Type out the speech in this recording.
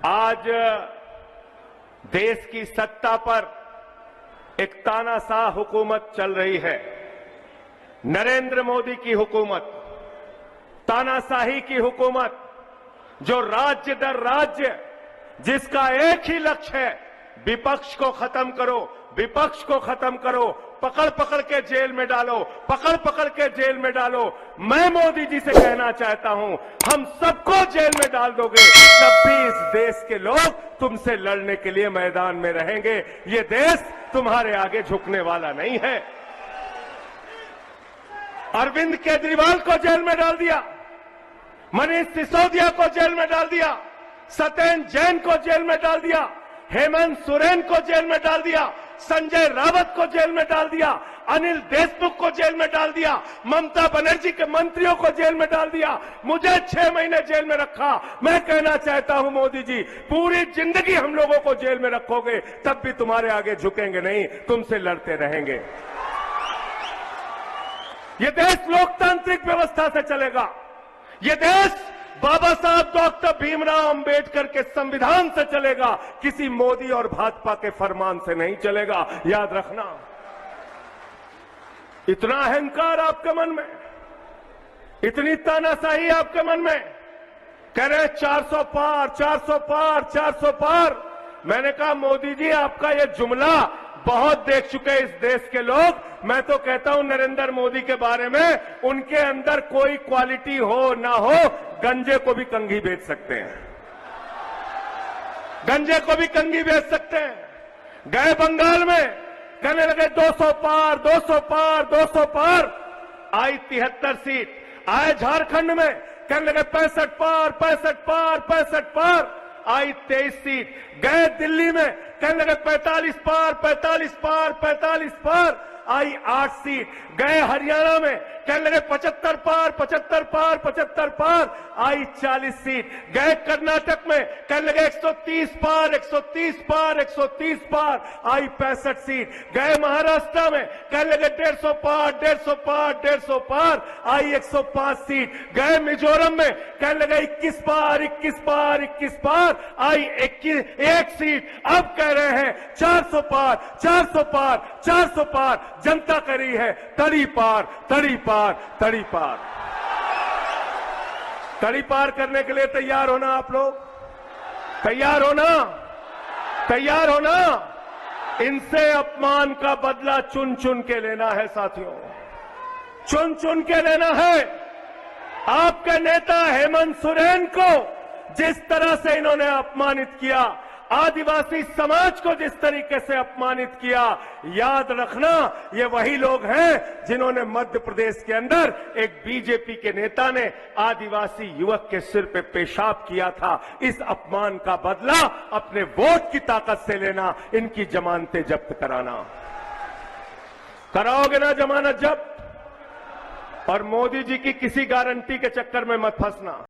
आज देश की सत्ता पर एक तानाशाह हुकूमत चल रही है। नरेंद्र मोदी की हुकूमत, तानाशाही की हुकूमत, जो राज्य दर राज्य जिसका एक ही लक्ष्य है, विपक्ष को खत्म करो, विपक्ष को खत्म करो, पकड़ पकड़ के जेल में डालो, पकड़ पकड़ के जेल में डालो। मैं मोदी जी से कहना चाहता हूं, हम सबको जेल में डाल दोगे तब भी इस देश के लोग तुमसे लड़ने के लिए मैदान में रहेंगे। ये देश तुम्हारे आगे झुकने वाला नहीं है। अरविंद केजरीवाल को जेल में डाल दिया, मनीष सिसोदिया को जेल में डाल दिया, सत्येंद्र जैन को जेल में डाल दिया, हेमंत सोरेन को जेल में डाल दिया, संजय रावत को जेल में डाल दिया, अनिल देशमुख को जेल में डाल दिया, ममता बनर्जी के मंत्रियों को जेल में डाल दिया, मुझे 6 महीने जेल में रखा। मैं कहना चाहता हूं मोदी जी, पूरी जिंदगी हम लोगों को जेल में रखोगे तब भी तुम्हारे आगे झुकेंगे नहीं, तुमसे लड़ते रहेंगे। ये देश लोकतांत्रिक व्यवस्था से चलेगा। ये देश बाबा साहब डॉक्टर भीमराव अंबेडकर के संविधान से चलेगा, किसी मोदी और भाजपा के फरमान से नहीं चलेगा, याद रखना। इतना अहंकार आपके मन में, इतनी तानाशाही आपके मन में, कह रहे 400 पार, 400 पार, 400 पार। मैंने कहा मोदी जी, आपका ये जुमला बहुत देख चुके इस देश के लोग। मैं तो कहता हूं नरेंद्र मोदी के बारे में, उनके अंदर कोई क्वालिटी हो ना हो, गंजे को भी कंघी बेच सकते हैं, गंजे को भी कंघी बेच सकते हैं। गए बंगाल में, कहने लगे 200 पार, 200 पार, 200 पार, आई 73 सीट। आए झारखंड में, कहने लगे 65 पार, 65 पार, 65 पार, आई 23 सीट। गए दिल्ली में, कहने लगे 45 पार, 45 पार, 45 पार, आई 8 सीट। गए हरियाणा में, कहने लगे 75 पार, 75 पार, 75 पार, आई 40 सीट। गए कर्नाटक में, कहने लगे 130 पार, 130 पार, 130 पार, आई 65 सीट। गए महाराष्ट्र में, कहने लगे 150 पार, 150 पार, 150 पार, आई 105 सीट। गए मिजोरम में, कहने लगे 21 पार, 21 पार, 21 पार, आई 1 सीट। अब कह रहे हैं 400 पार, 400 पार, 400 पार। जनता कह रही है तड़ी पार, तड़ी पार, तड़ी पार। तड़ी पार करने के लिए तैयार होना, आप लोग तैयार होना, तैयार होना। इनसे अपमान का बदला चुन चुन के लेना है साथियों, चुन चुन के लेना है। आपके नेता हेमंत सोरेन को जिस तरह से इन्होंने अपमानित किया, आदिवासी समाज को जिस तरीके से अपमानित किया, याद रखना ये वही लोग हैं जिन्होंने मध्य प्रदेश के अंदर एक बीजेपी के नेता ने आदिवासी युवक के सिर पे पेशाब किया था। इस अपमान का बदला अपने वोट की ताकत से लेना, इनकी जमानतें जब्त कराना। कराओगे ना जमानत जब्त? और मोदी जी की किसी गारंटी के चक्कर में मत फंसना।